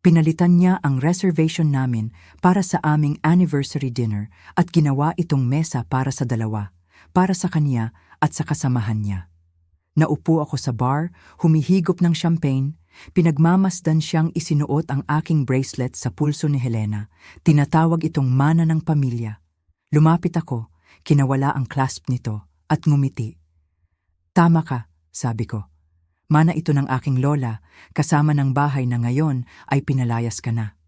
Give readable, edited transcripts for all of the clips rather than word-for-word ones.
Pinalitan niya ang reservation namin para sa aming anniversary dinner at ginawa itong mesa para sa dalawa, para sa kanya at sa kasamahan niya. Naupo ako sa bar, humihigop ng champagne, pinagmamasdan siyang isinuot ang aking bracelet sa pulso ni Helena, tinatawag itong mana ng pamilya. Lumapit ako, kinawala ang clasp nito at ngumiti. Tama ka, sabi ko. Mana ito ng aking lola, kasama ng bahay na ngayon ay pinalayas ka na.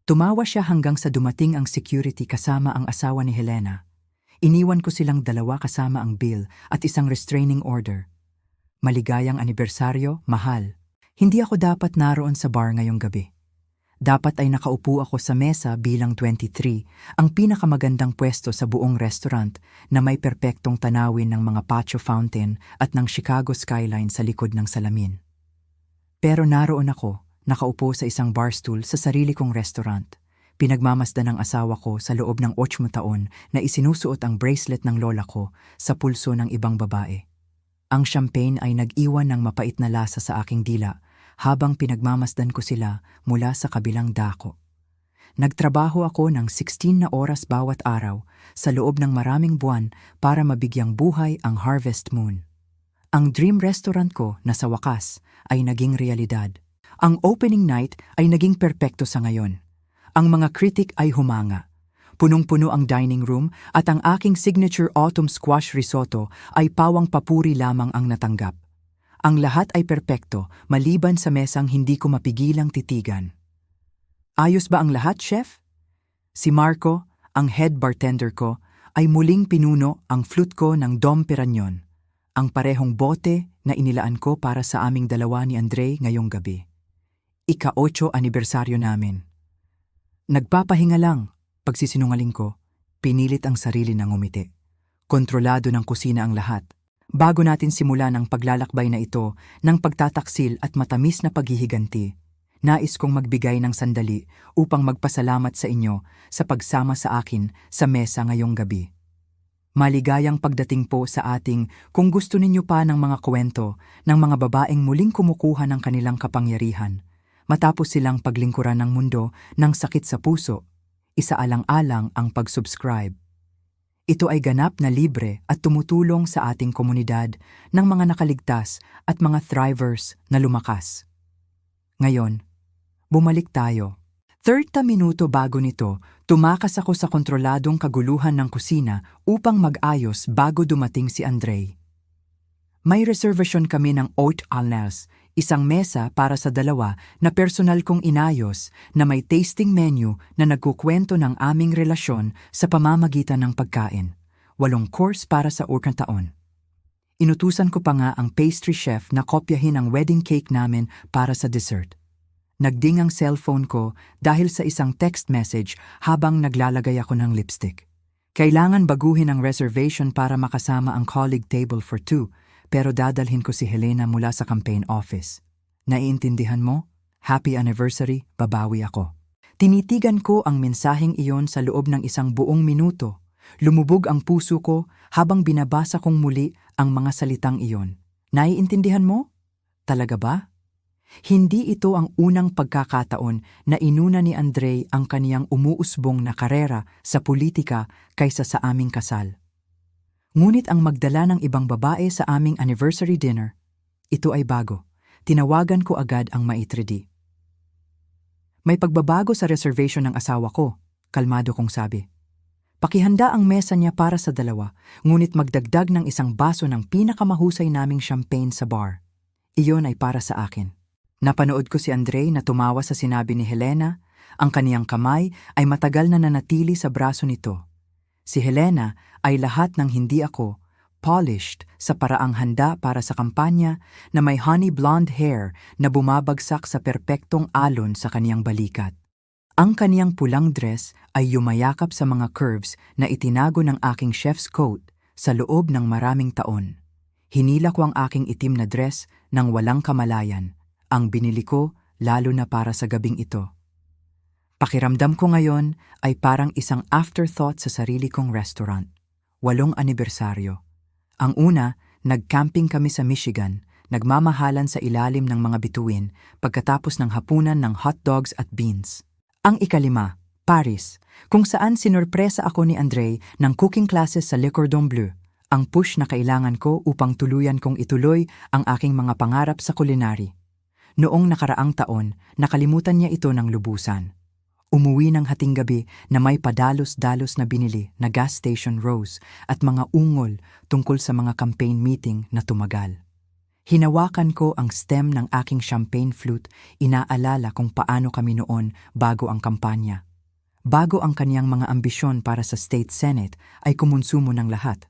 Tumawa siya hanggang sa dumating ang security kasama ang asawa ni Helena. Iniwan ko silang dalawa kasama ang bill at isang restraining order. Maligayang anibersaryo, mahal. Hindi ako dapat naroon sa bar ngayong gabi. Dapat ay nakaupo ako sa mesa bilang 23, ang pinakamagandang pwesto sa buong restaurant na may perpektong tanawin ng mga patio fountain at ng Chicago skyline sa likod ng salamin. Pero naroon ako, nakaupo sa isang barstool sa sarili kong restaurant. Pinagmamasdan ng asawa ko sa loob ng 8 taon na isinusuot ang bracelet ng lola ko sa pulso ng ibang babae. Ang champagne ay nag-iwan ng mapait na lasa sa aking dila habang pinagmamasdan ko sila mula sa kabilang dako. Nagtrabaho ako ng 16 na oras bawat araw sa loob ng maraming buwan para mabigyang buhay ang Harvest Moon. Ang dream restaurant ko na sa wakas ay naging realidad. Ang opening night ay naging perpekto sa ngayon. Ang mga kritik ay humanga. Punong-puno ang dining room at ang aking signature autumn squash risotto ay pawang papuri lamang ang natanggap. Ang lahat ay perpekto, maliban sa mesang hindi ko mapigilang titigan. Ayos ba ang lahat, chef? Si Marco, ang head bartender ko, ay muling pinuno ang flute ko ng Dom Perignon, ang parehong bote na inilaan ko para sa aming dalawa ni Andre ngayong gabi. Ika-8 anibersaryo namin. Nagpapahinga lang, pagsisinungaling ko, pinilit ang sarili ng ngumiti. Kontrolado ng kusina ang lahat. Bago natin simulan ang paglalakbay na ito ng pagtataksil at matamis na paghihiganti, nais kong magbigay ng sandali upang magpasalamat sa inyo sa pagsama sa akin sa mesa ngayong gabi. Maligayang pagdating po sa ating kung gusto ninyo pa ng mga kwento ng mga babaeng muling kumukuha ng kanilang kapangyarihan, matapos silang paglingkuran ng mundo ng sakit sa puso, isaalang-alang ang pag-subscribe. Ito ay ganap na libre at tumutulong sa ating komunidad ng mga nakaligtas at mga thrivers na lumakas. Ngayon, bumalik tayo. 30 minuto bago nito, tumakas ako sa kontroladong kaguluhan ng kusina upang mag-ayos bago dumating si Andre. May reservation kami ng Haute Alners, isang mesa para sa dalawa na personal kong inayos na may tasting menu na nagkukwento ng aming relasyon sa pamamagitan ng pagkain. 8 course para sa urkang taon. Inutusan ko pa nga ang pastry chef na kopyahin ang wedding cake namin para sa dessert. Nagding ang cellphone ko dahil sa isang text message habang naglalagay ako ng lipstick. Kailangan baguhin ang reservation para makasama ang colleague table for 2, pero dadalhin ko si Helena mula sa campaign office. Naiintindihan mo? Happy anniversary, babawi ako. Tinitigan ko ang mensaheng iyon sa loob ng isang buong minuto. Lumubog ang puso ko habang binabasa kong muli ang mga salitang iyon. Naiintindihan mo? Talaga ba? Hindi ito ang unang pagkakataon na inuna ni Andre ang kaniyang umuusbong na karera sa politika kaysa sa aming kasal. Ngunit ang magdala ng ibang babae sa aming anniversary dinner, ito ay bago. Tinawagan ko agad ang maitre d'. May pagbabago sa reservation ng asawa ko, kalmado kong sabi. Pakihanda ang mesa niya para sa dalawa, ngunit magdagdag ng isang baso ng pinakamahusay naming champagne sa bar. Iyon ay para sa akin. Napanood ko si Andre na tumawa sa sinabi ni Helena, ang kaniyang kamay ay matagal na nanatili sa braso nito. Si Helena ay lahat ng hindi ako, polished sa paraang handa para sa kampanya na may honey blonde hair na bumabagsak sa perpektong alon sa kaniyang balikat. Ang kaniyang pulang dress ay yumayakap sa mga curves na itinago ng aking chef's coat sa loob ng maraming taon. Hinila ko ang aking itim na dress ng walang kamalayan, ang binili ko lalo na para sa gabing ito. Pakiramdam ko ngayon ay parang isang afterthought sa sarili kong restaurant. 8 anibersaryo. Ang una, nag-camping kami sa Michigan nagmamahalan sa ilalim ng mga bituin pagkatapos ng hapunan ng hotdogs at beans. Ang ikalima, Paris, kung saan sinurpresa ako ni Andre ng cooking classes sa Le Cordon Bleu, ang push na kailangan ko upang tuluyan kong ituloy ang aking mga pangarap sa culinary. Noong nakaraang taon, nakalimutan niya ito ng lubusan. Umuwi ng hating gabi na may padalos-dalos na binili na gas station rose at mga ungol tungkol sa mga campaign meeting na tumagal. Hinawakan ko ang stem ng aking champagne flute, inaalala kung paano kami noon bago ang kampanya. Bago ang kaniyang mga ambisyon para sa State Senate ay kumonsumo ng lahat.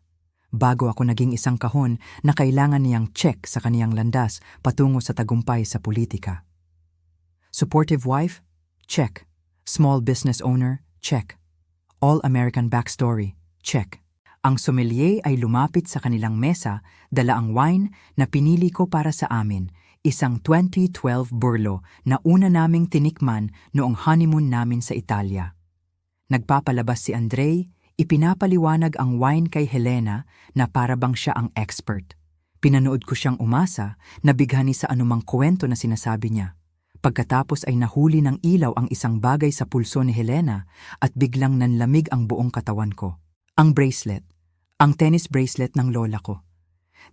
Bago ako naging isang kahon na kailangan niyang check sa kaniyang landas patungo sa tagumpay sa politika. Supportive wife? Check. Small business owner? Check. All-American backstory? Check. Ang sommelier ay lumapit sa kanilang mesa, dala ang wine na pinili ko para sa amin, isang 2012 Burlo na una naming tinikman noong honeymoon namin sa Italia. Nagpapalabas si Andre, ipinapaliwanag ang wine kay Helena na para bang siya ang expert. Pinanood ko siyang umasa, nabighani sa anumang kwento na sinasabi niya. Pagkatapos ay nahuli ng ilaw ang isang bagay sa pulso ni Helena at biglang nanlamig ang buong katawan ko. Ang bracelet. Ang tennis bracelet ng lola ko.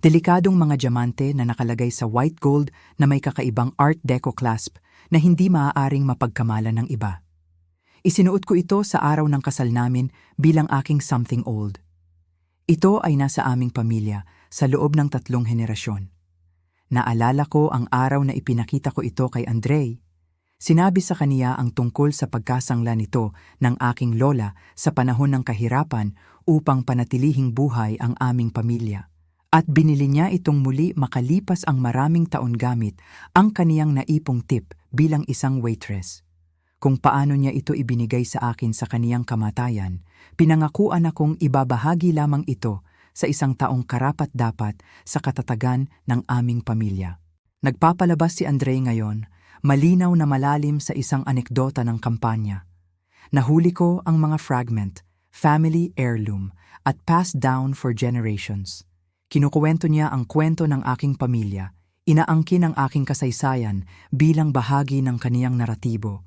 Delikadong mga diamante na nakalagay sa white gold na may kakaibang art deco clasp na hindi maaaring mapagkamalan ng iba. Isinuot ko ito sa araw ng kasal namin bilang aking something old. Ito ay nasa aming pamilya sa loob ng 3 henerasyon. Naalala ko ang araw na ipinakita ko ito kay Andre. Sinabi sa kaniya ang tungkol sa pagkasangla nito ng aking lola sa panahon ng kahirapan upang panatilihing buhay ang aming pamilya. At binili niya itong muli makalipas ang maraming taon gamit ang kaniyang naipong tip bilang isang waitress. Kung paano niya ito ibinigay sa akin sa kaniyang kamatayan, pinangakuan akong ibabahagi lamang ito sa isang taong karapat-dapat sa katatagan ng aming pamilya. Nagpapalabas si Andre ngayon, malinaw na malalim sa isang anekdota ng kampanya. Nahuli ko ang mga fragment, family heirloom, at passed down for generations. Kinukuwento niya ang kwento ng aking pamilya, inaangkin ang aking kasaysayan bilang bahagi ng kaniyang naratibo.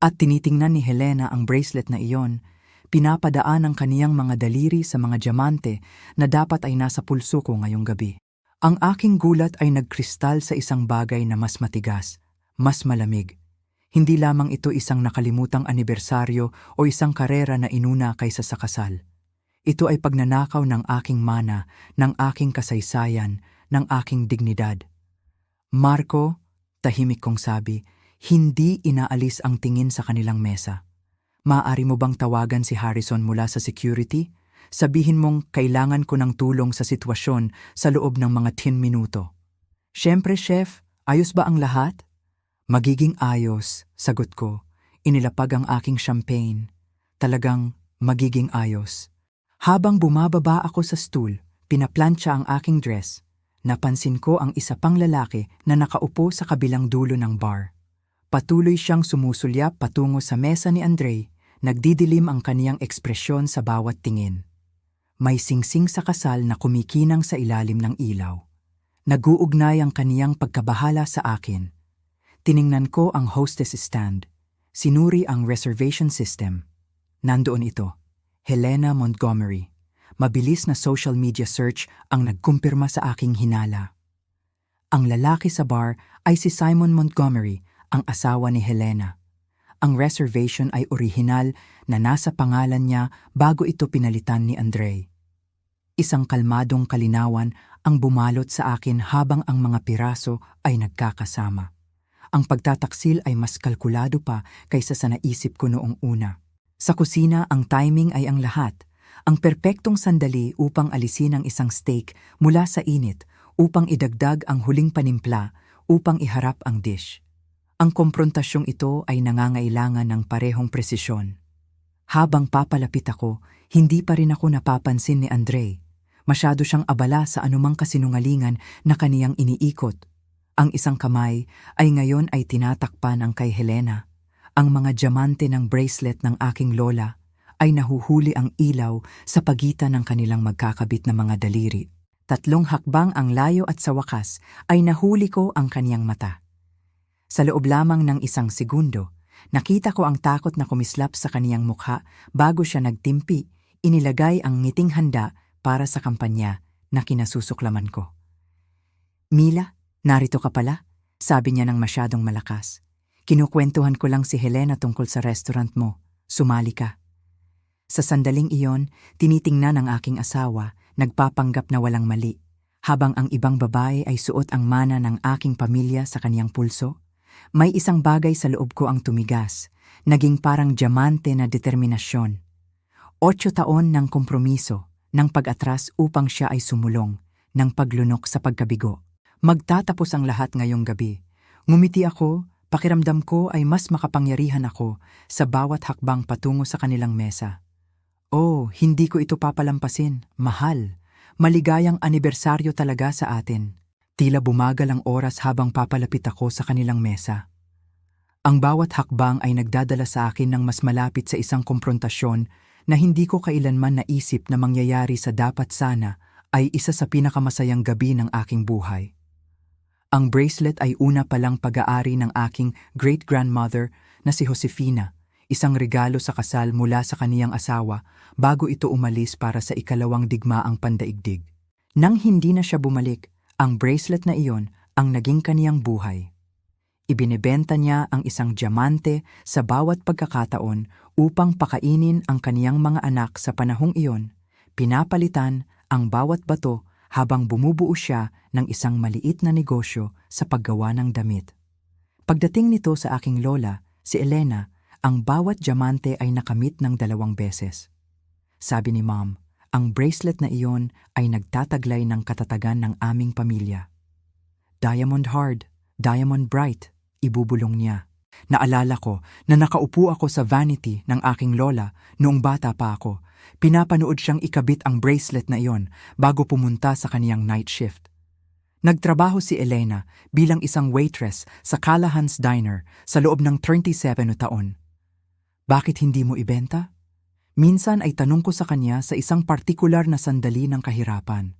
At tinitingnan ni Helena ang bracelet na iyon, pinapadaan ang kaniyang mga daliri sa mga diamante na dapat ay nasa pulso ko ngayong gabi. Ang aking gulat ay nagkristal sa isang bagay na mas matigas, mas malamig. Hindi lamang ito isang nakalimutang anibersaryo o isang karera na inuna kaysa sa kasal. Ito ay pagnanakaw ng aking mana, ng aking kasaysayan, ng aking dignidad. Marco, tahimik kong sabi, hindi inaalis ang tingin sa kanilang mesa. Maaari mo bang tawagan si Harrison mula sa security? Sabihin mong kailangan ko ng tulong sa sitwasyon sa loob ng mga 10 minuto. Siyempre, chef, ayos ba ang lahat? Magiging ayos, sagot ko. Inilapag ang aking champagne. Talagang magiging ayos. Habang bumababa ako sa stool, pinaplantsa ang aking dress. Napansin ko ang isa pang lalaki na nakaupo sa kabilang dulo ng bar. Patuloy siyang sumusulyap patungo sa mesa ni Andre, nagdidilim ang kaniyang ekspresyon sa bawat tingin. May singsing sa kasal na kumikinang sa ilalim ng ilaw. Nag-uugnay ang kaniyang pagkabahala sa akin. Tiningnan ko ang hostess stand. Sinuri ang reservation system. Nandoon ito, Helena Montgomery. Mabilis na social media search ang nagkumpirma sa aking hinala. Ang lalaki sa bar ay si Simon Montgomery, ang asawa ni Helena. Ang reservation ay orihinal na nasa pangalan niya bago ito pinalitan ni Andre. Isang kalmadong kalinawan ang bumalot sa akin habang ang mga piraso ay nagkakasama. Ang pagtataksil ay mas kalkulado pa kaysa sa naisip ko noong una. Sa kusina, ang timing ay ang lahat. Ang perpektong sandali upang alisin ang isang steak mula sa init, upang idagdag ang huling panimpla, upang iharap ang dish. Ang komprontasyong ito ay nangangailangan ng parehong presisyon. Habang papalapit ako, hindi pa rin ako napapansin ni Andre. Masyado siyang abala sa anumang kasinungalingan na kaniyang iniikot. Ang isang kamay ay ngayon ay tinatakpan ang kay Helena. Ang mga diamante ng bracelet ng aking lola ay nahuhuli ang ilaw sa pagitan ng kanilang magkakabit na mga daliri. 3 hakbang ang layo at sa wakas ay nahuli ko ang kaniyang mata. Sa loob lamang ng 1 segundo, nakita ko ang takot na kumislap sa kaniyang mukha bago siya nagtimpi, inilagay ang ngiting handa para sa kampanya na kinasusuklaman ko. "Mila, narito ka pala?" sabi niya ng masyadong malakas. "Kinukwentuhan ko lang si Helena tungkol sa restaurant mo. Sumali ka." Sa sandaling iyon, tinitingnan ang aking asawa, nagpapanggap na walang mali, habang ang ibang babae ay suot ang mana ng aking pamilya sa kaniyang pulso. May isang bagay sa loob ko ang tumigas, naging parang diamante na determinasyon. 8 taon ng kompromiso, ng pag-atras upang siya ay sumulong, ng paglunok sa pagkabigo. Magtatapos ang lahat ngayong gabi. Ngumiti ako, pakiramdam ko ay mas makapangyarihan ako sa bawat hakbang patungo sa kanilang mesa. Oh, hindi ko ito papalampasin, mahal. Maligayang anibersaryo talaga sa atin. Tila bumagal ang oras habang papalapit ako sa kanilang mesa. Ang bawat hakbang ay nagdadala sa akin ng mas malapit sa isang komprontasyon na hindi ko kailanman naisip na mangyayari sa dapat sana ay isa sa pinakamasayang gabi ng aking buhay. Ang bracelet ay una palang pag-aari ng aking great-grandmother na si Josefina, isang regalo sa kasal mula sa kaniyang asawa bago ito umalis para sa ikalawang digmaang pandaigdig. Nang hindi na siya bumalik, ang bracelet na iyon ang naging kaniyang buhay. Ibinebenta niya ang isang diamante sa bawat pagkakataon upang pakainin ang kaniyang mga anak sa panahong iyon, pinapalitan ang bawat bato habang bumubuo siya ng isang maliit na negosyo sa paggawa ng damit. Pagdating nito sa aking lola, si Elena, ang bawat diamante ay nakamit ng 2 beses. Sabi ni Mom, ang bracelet na iyon ay nagtataglay ng katatagan ng aming pamilya. "Diamond hard, diamond bright," ibubulong niya. Naalala ko na nakaupo ako sa vanity ng aking lola noong bata pa ako. Pinapanood siyang ikabit ang bracelet na iyon bago pumunta sa kaniyang night shift. Nagtrabaho si Elena bilang isang waitress sa Callahan's Diner sa loob ng 37 na taon. "Bakit hindi mo ibenta?" Minsan ay tanong ko sa kanya sa isang partikular na sandali ng kahirapan.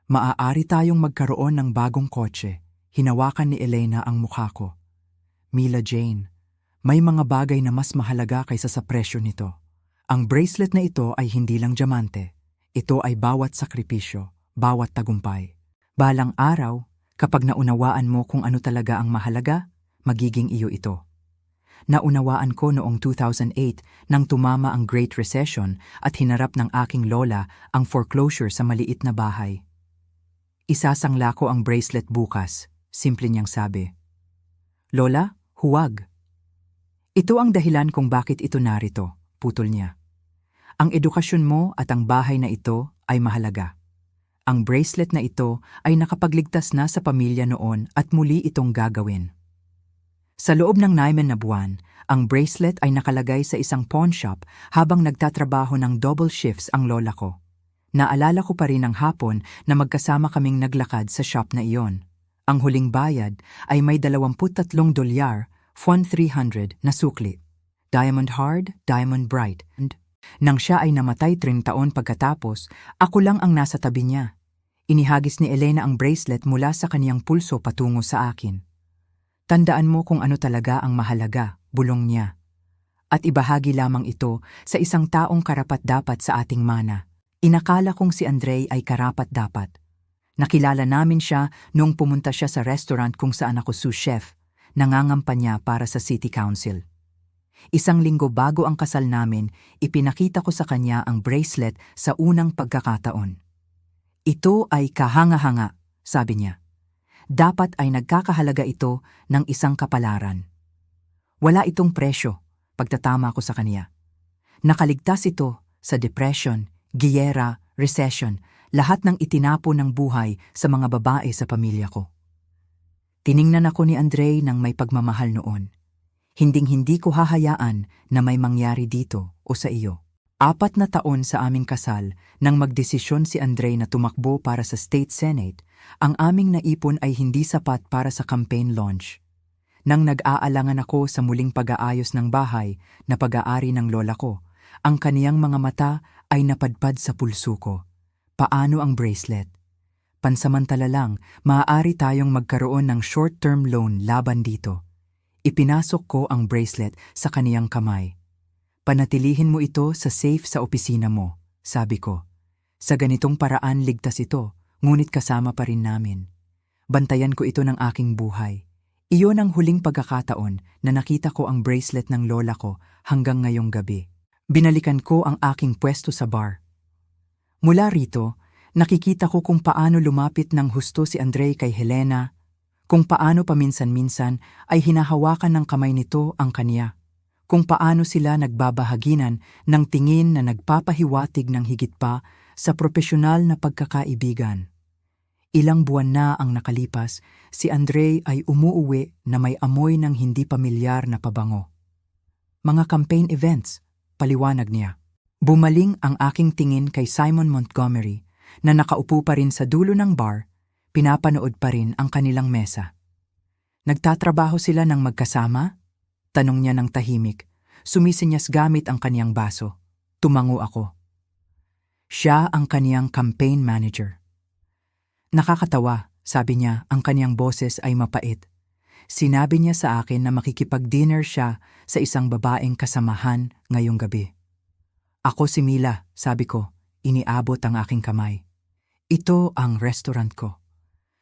"Maaari tayong magkaroon ng bagong kotse." Hinawakan ni Elena ang mukha ko. "Mila Jane, may mga bagay na mas mahalaga kaysa sa presyo nito. Ang bracelet na ito ay hindi lang diamante. Ito ay bawat sakripisyo, bawat tagumpay. Balang araw, kapag naunawaan mo kung ano talaga ang mahalaga, magiging iyo ito." Naunawaan ko noong 2008 nang tumama ang Great Recession at hinarap ng aking lola ang foreclosure sa maliit na bahay. "Isasangla ko ang bracelet bukas," simple niyang sabi. "Lola, huwag." "Ito ang dahilan kung bakit ito narito," putol niya. "Ang edukasyon mo at ang bahay na ito ay mahalaga. Ang bracelet na ito ay nakapagligtas na sa pamilya noon at muli itong gagawin." Sa loob ng 9 na buwan, ang bracelet ay nakalagay sa isang pawn shop habang nagtatrabaho ng double shifts ang lola ko. Naalala ko pa rin ang hapon na magkasama kaming naglakad sa shop na iyon. Ang huling bayad ay may $23, font 300 na sukli. Diamond hard, diamond bright. Nang siya ay namatay 3 taon pagkatapos, ako lang ang nasa tabi niya. Inihagis ni Elena ang bracelet mula sa kaniyang pulso patungo sa akin. "Tandaan mo kung ano talaga ang mahalaga," bulong niya. "At ibahagi lamang ito sa isang taong karapat-dapat sa ating mana." Inakala kong si Andre ay karapat-dapat. Nakilala namin siya noong pumunta siya sa restaurant kung saan ako sous chef, nangangampanya para sa City Council. 1 linggo bago ang kasal namin, ipinakita ko sa kanya ang bracelet sa unang pagkakataon. "Ito ay kahanga-hanga," sabi niya. "Dapat ay nagkakahalaga ito ng isang kapalaran." Wala itong presyo, pagtatama ko sa kaniya. Nakaligtas ito sa depression, giyera, recession, lahat ng itinapo ng buhay sa mga babae sa pamilya ko. Tiningnan ako ni Andre ng may pagmamahal noon. Hinding-hindi ko hahayaan na may mangyari dito o sa iyo. 4 na taon sa aming kasal, nang magdesisyon si Andre na tumakbo para sa State Senate, ang aming naipon ay hindi sapat para sa campaign launch. Nang nag-aalangan ako sa muling pag-aayos ng bahay na pag-aari ng lola ko, ang kaniyang mga mata ay napadpad sa pulso ko. Paano ang bracelet? pansamantala lang, maaari tayong magkaroon ng short-term loan laban dito. Ipinasok ko ang bracelet sa kaniyang kamay. Panatilihin mo ito sa safe sa opisina mo, sabi ko. Sa ganitong paraan ligtas ito, ngunit kasama pa rin namin. Bantayan ko ito ng aking buhay. Iyon ang huling pagkakataon na nakita ko ang bracelet ng lola ko hanggang ngayong gabi. Binalikan ko ang aking pwesto sa bar. Mula rito, nakikita ko kung paano lumapit ng husto si Andre kay Helena, kung paano paminsan-minsan ay hinahawakan ng kamay nito ang kaniya, kung paano sila nagbabahaginan ng tingin na nagpapahiwatig ng higit pa sa propesyonal na pagkakaibigan. Ilang buwan na ang nakalipas, si Andre ay umuuwi na may amoy ng hindi pamilyar na pabango. Mga campaign events, paliwanag niya. Bumaling ang aking tingin kay Simon Montgomery na nakaupo pa rin sa dulo ng bar, pinapanood pa rin ang kanilang mesa. Nagtatrabaho sila ng magkasama? Tanong niya ng tahimik, sumisinyas gamit ang kaniyang baso. Tumango ako. Siya ang kaniyang campaign manager. Nakakatawa, sabi niya, ang kaniyang boses ay mapait. Sinabi niya sa akin na makikipag-dinner siya sa isang babaeng kasamahan ngayong gabi. Ako si Mila, sabi ko, iniabot ang aking kamay. Ito ang restaurant ko.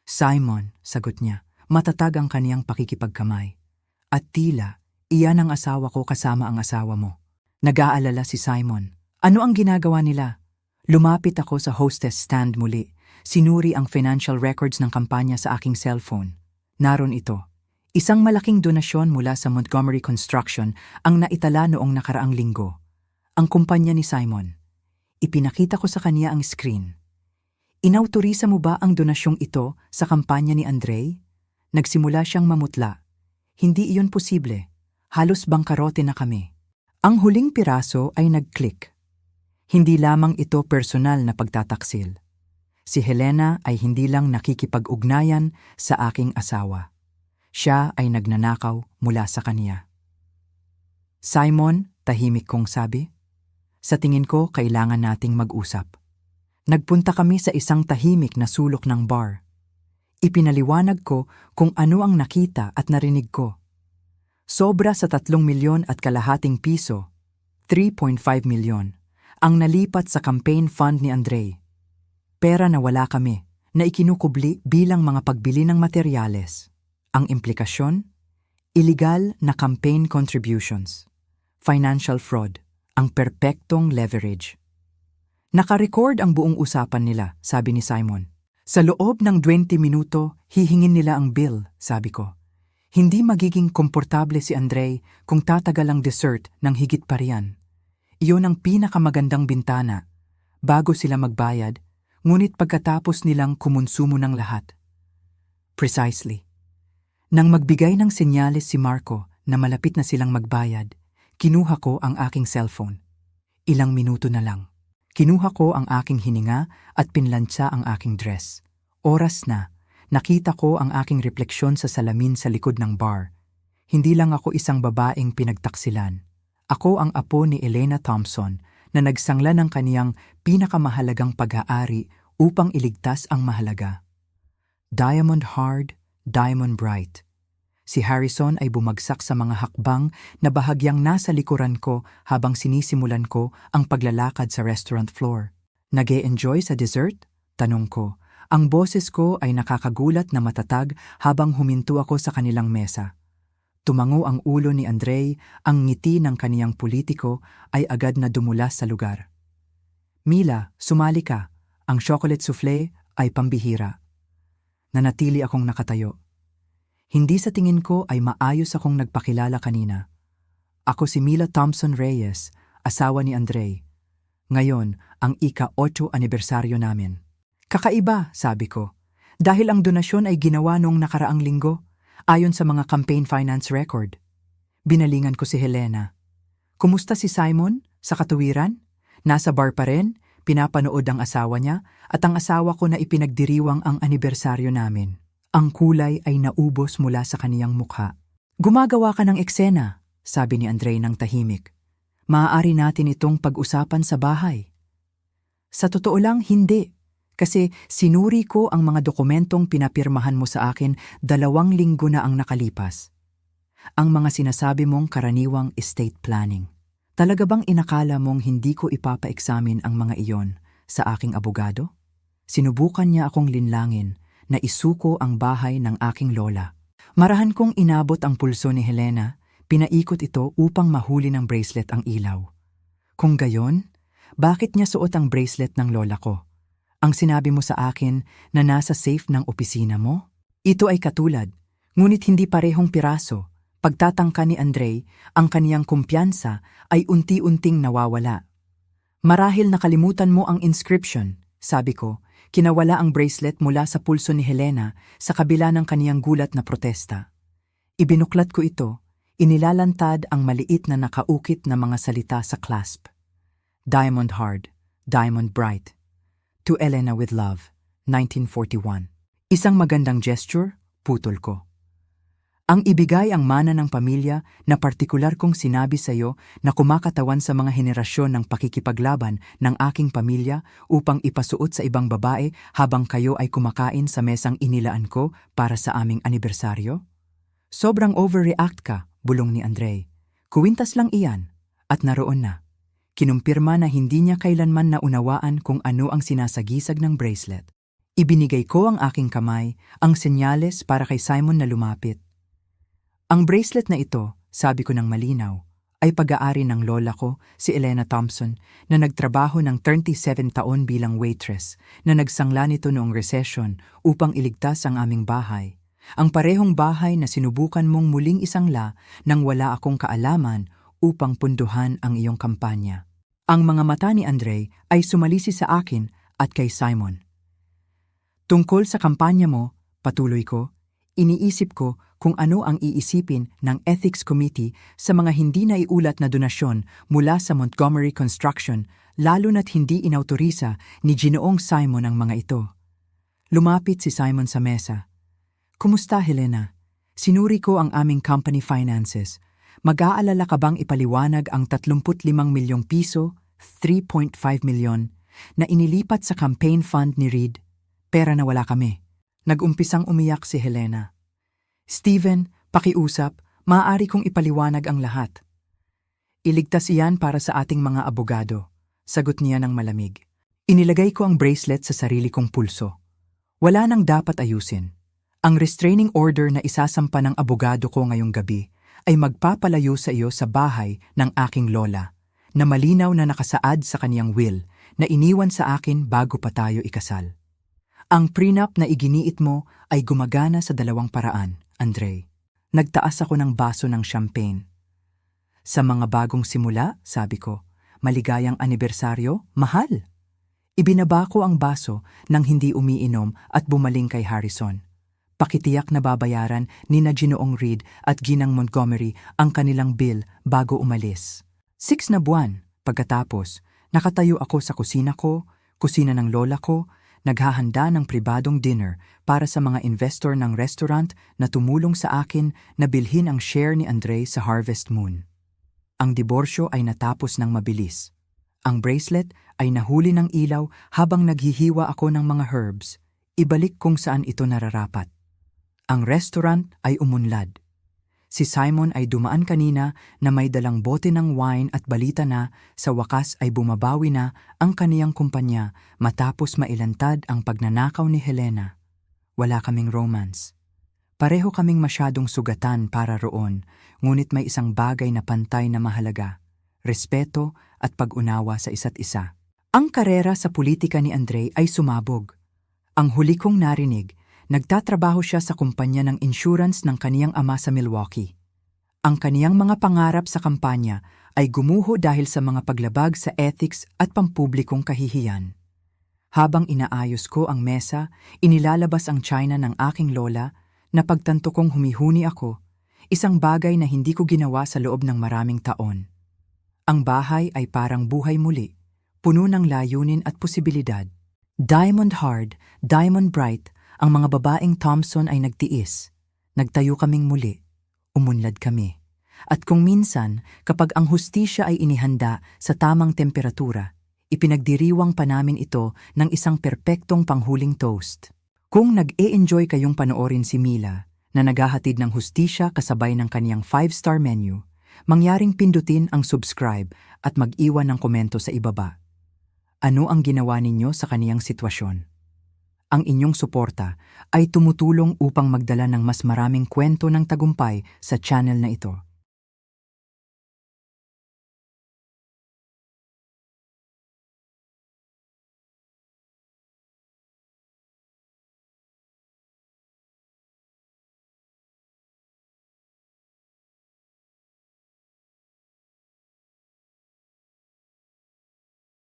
Simon, sagot niya, matatag ang kaniyang pakikipagkamay. At tila, iyan ang asawa ko kasama ang asawa mo. Nag-aalala si Simon. Ano ang ginagawa nila? Lumapit ako sa hostess stand muli. Sinuri ang financial records ng kampanya sa aking cellphone. Naroon ito. Isang malaking donasyon mula sa Montgomery Construction ang naitala noong nakaraang linggo. Ang kumpanya ni Simon. Ipinakita ko sa kaniya ang screen. Inautorisa mo ba ang donasyong ito sa kampanya ni Andre? Nagsimula siyang mamutla. Hindi iyon posible. Halos bangkarote na kami. Ang huling piraso ay nag-click. Hindi lamang ito personal na pagtataksil. Si Helena ay hindi lang nakikipag-ugnayan sa aking asawa. Siya ay nagnanakaw mula sa kaniya. Simon, tahimik kong sabi, sa tingin ko kailangan nating mag-usap. Nagpunta kami sa isang tahimik na sulok ng bar. Ipinaliwanag ko kung ano ang nakita at narinig ko. Sobra sa 3,500,000 piso, 3.5 milyon, ang nalipat sa campaign fund ni Andre. Pera na wala kami, na ikinukubli bilang mga pagbili ng materyales. Ang implikasyon? Illegal na campaign contributions. Financial fraud, ang perpektong leverage. Naka-record ang buong usapan nila, sabi ni Simon. Sa loob ng 20 minuto, hihingin nila ang bill, sabi ko. Hindi magiging komportable si Andre kung tatagal ang dessert ng higit pa riyan. Iyon ang pinakamagandang bintana, bago sila magbayad, ngunit pagkatapos nilang kumonsumo ng lahat. Precisely. Nang magbigay ng senyales si Marco na malapit na silang magbayad, kinuha ko ang aking cellphone. Ilang minuto na lang. Kinuha ko ang aking hininga at pinlantsa ang aking dress. Oras na, nakita ko ang aking refleksyon sa salamin sa likod ng bar. Hindi lang ako isang babaeng pinagtaksilan. Ako ang apo ni Elena Thompson na nagsangla ng kaniyang pinakamahalagang pag-aari upang iligtas ang mahalaga. Diamond hard, diamond bright. Si Harrison ay bumagsak sa mga hakbang na bahagyang nasa likuran ko habang sinisimulan ko ang paglalakad sa restaurant floor. Nag-e-enjoy sa dessert? Tanong ko. Ang boses ko ay nakakagulat na matatag habang huminto ako sa kanilang mesa. Tumango ang ulo ni Andre, ang ngiti ng kaniyang politiko ay agad na dumulas sa lugar. Mila, sumali ka. Ang chocolate soufflé ay pambihira. Nanatili akong nakatayo. Hindi sa tingin ko ay maayos akong nagpakilala kanina. Ako si Mila Thompson Reyes, asawa ni Andre. Ngayon, ang ika-8 anibersaryo namin. Kakaiba, sabi ko, dahil ang donasyon ay ginawa noong nakaraang linggo, ayon sa mga campaign finance record. Binalingan ko si Helena. Kumusta si Simon? Sa katuwiran? Nasa bar pa rin? Pinapanood ang asawa niya at ang asawa ko na ipinagdiriwang ang anibersaryo namin. Ang kulay ay naubos mula sa kaniyang mukha. Gumagawa ka ng eksena, sabi ni Andre ng tahimik. Maaari natin itong pag-usapan sa bahay. Sa totoo lang, hindi. Kasi sinuri ko ang mga dokumentong pinapirmahan mo sa akin 2 linggo na ang nakalipas. Ang mga sinasabi mong karaniwang estate planning. Talaga bang inakala mong hindi ko ipapa-examine ang mga iyon sa aking abogado? Sinubukan niya akong linlangin na isuko ang bahay ng aking lola. Marahan kong inabot ang pulso ni Helena, pinaikot ito upang mahuli ng bracelet ang ilaw. Kung gayon, bakit niya suot ang bracelet ng lola ko? Ang sinabi mo sa akin na nasa safe ng opisina mo? Ito ay katulad, ngunit hindi parehong piraso. Pagtatangka ni Andre, ang kaniyang kumpiyansa ay unti-unting nawawala. Marahil nakalimutan mo ang inscription, sabi ko, kinawala ang bracelet mula sa pulso ni Helena sa kabila ng kaniyang gulat na protesta. Ibinuklat ko ito, inilalantad ang maliit na nakaukit na mga salita sa clasp. Diamond hard, diamond bright. To Elena with love, 1941. Isang magandang gesture, putol ko. Ang ibigay ang mana ng pamilya na partikular kong sinabi sa iyo na kumakatawan sa mga henerasyon ng pakikipaglaban ng aking pamilya upang ipasuot sa ibang babae habang kayo ay kumakain sa mesang inilaan ko para sa aming anibersaryo? Sobrang overreact ka, bulong ni Andre. Kuwintas lang iyan, at naroon na. Kinumpirma na hindi niya kailanman naunawaan kung ano ang sinasagisag ng bracelet. Ibinigay ko ang aking kamay, ang senyales para kay Simon na lumapit. Ang bracelet na ito, sabi ko ng malinaw, ay pag-aari ng lola ko, si Elena Thompson, na nagtrabaho ng 37 taon bilang waitress, na nagsangla nito noong recession upang iligtas ang aming bahay. Ang parehong bahay na sinubukan mong muling isangla nang wala akong kaalaman upang punduhan ang iyong kampanya. Ang mga mata ni Andre ay sumalisi sa akin at kay Simon. Tungkol sa kampanya mo, patuloy ko, iniisip ko kung ano ang iisipin ng Ethics Committee sa mga hindi naiulat na donasyon mula sa Montgomery Construction, lalo na't hindi inautorisa ni Ginoong Simon ang mga ito. Lumapit si Simon sa mesa. Kumusta, Helena? Sinuri ko ang aming company finances. Mag-aalala ka bang ipaliwanag ang 35 milyong piso, 3.5 milyon, na inilipat sa campaign fund ni Reed? Pera na wala kami. Nag-umpisang umiyak si Helena. Steven, pakiusap, maaari kong ipaliwanag ang lahat. Iligtas iyan para sa ating mga abogado, sagot niya ng malamig. Inilagay ko ang bracelet sa sarili kong pulso. Wala nang dapat ayusin. Ang restraining order na isasampa ng abogado ko ngayong gabi ay magpapalayo sa iyo sa bahay ng aking lola, na malinaw na nakasaad sa kaniyang will na iniwan sa akin bago pa tayo ikasal. Ang prenup na iginiit mo ay gumagana sa 2 paraan, Andre. Nagtaas ako ng baso ng champagne. Sa mga bagong simula, sabi ko, maligayang anibersaryo, mahal. Ibinaba ko ang baso nang hindi umiinom at bumaling kay Harrison. Pakitiyak na babayaran ni na Ginoong Reed at Ginang Montgomery ang kanilang bill bago umalis. 6 na buwan, pagkatapos, nakatayo ako sa kusina ko, kusina ng lola ko, naghahanda ng pribadong dinner para sa mga investor ng restaurant na tumulong sa akin na bilhin ang share ni Andre sa Harvest Moon. Ang diborsyo ay natapos ng mabilis. Ang bracelet ay nahuli ng ilaw habang naghihiwa ako ng mga herbs, ibalik kung saan ito nararapat. Ang restaurant ay umunlad. Si Simon ay dumaan kanina na may dalang bote ng wine at balita na sa wakas ay bumabawi na ang kaniyang kumpanya matapos mailantad ang pagnanakaw ni Helena. Wala kaming romance. Pareho kaming masyadong sugatan para roon, ngunit may isang bagay na pantay na mahalaga, respeto at pag-unawa sa isa't isa. Ang karera sa politika ni Andre ay sumabog. Ang huli kong narinig, nagtatrabaho siya sa kumpanya ng insurance ng kaniyang ama sa Milwaukee. Ang kaniyang mga pangarap sa kampanya ay gumuho dahil sa mga paglabag sa ethics at pampublikong kahihiyan. Habang inaayos ko ang mesa, inilalabas ang china ng aking lola na pagtanto kong humihuni ako, isang bagay na hindi ko ginawa sa loob ng maraming taon. Ang bahay ay parang buhay muli, puno ng layunin at posibilidad. Diamond hard, diamond bright, ang mga babaeng Thompson ay nagtiis. Nagtayo kaming muli. Umunlad kami. At kung minsan, kapag ang hustisya ay inihanda sa tamang temperatura, ipinagdiriwang pa namin ito ng isang perpektong panghuling toast. Kung nag-e-enjoy kayong panoorin si Mila, na naghahatid ng hustisya kasabay ng kaniyang 5-star menu, mangyaring pindutin ang subscribe at mag-iwan ng komento sa ibaba. Ano ang ginawa ninyo sa kaniyang sitwasyon? Ang inyong suporta ay tumutulong upang magdala ng mas maraming kwento ng tagumpay sa channel na ito.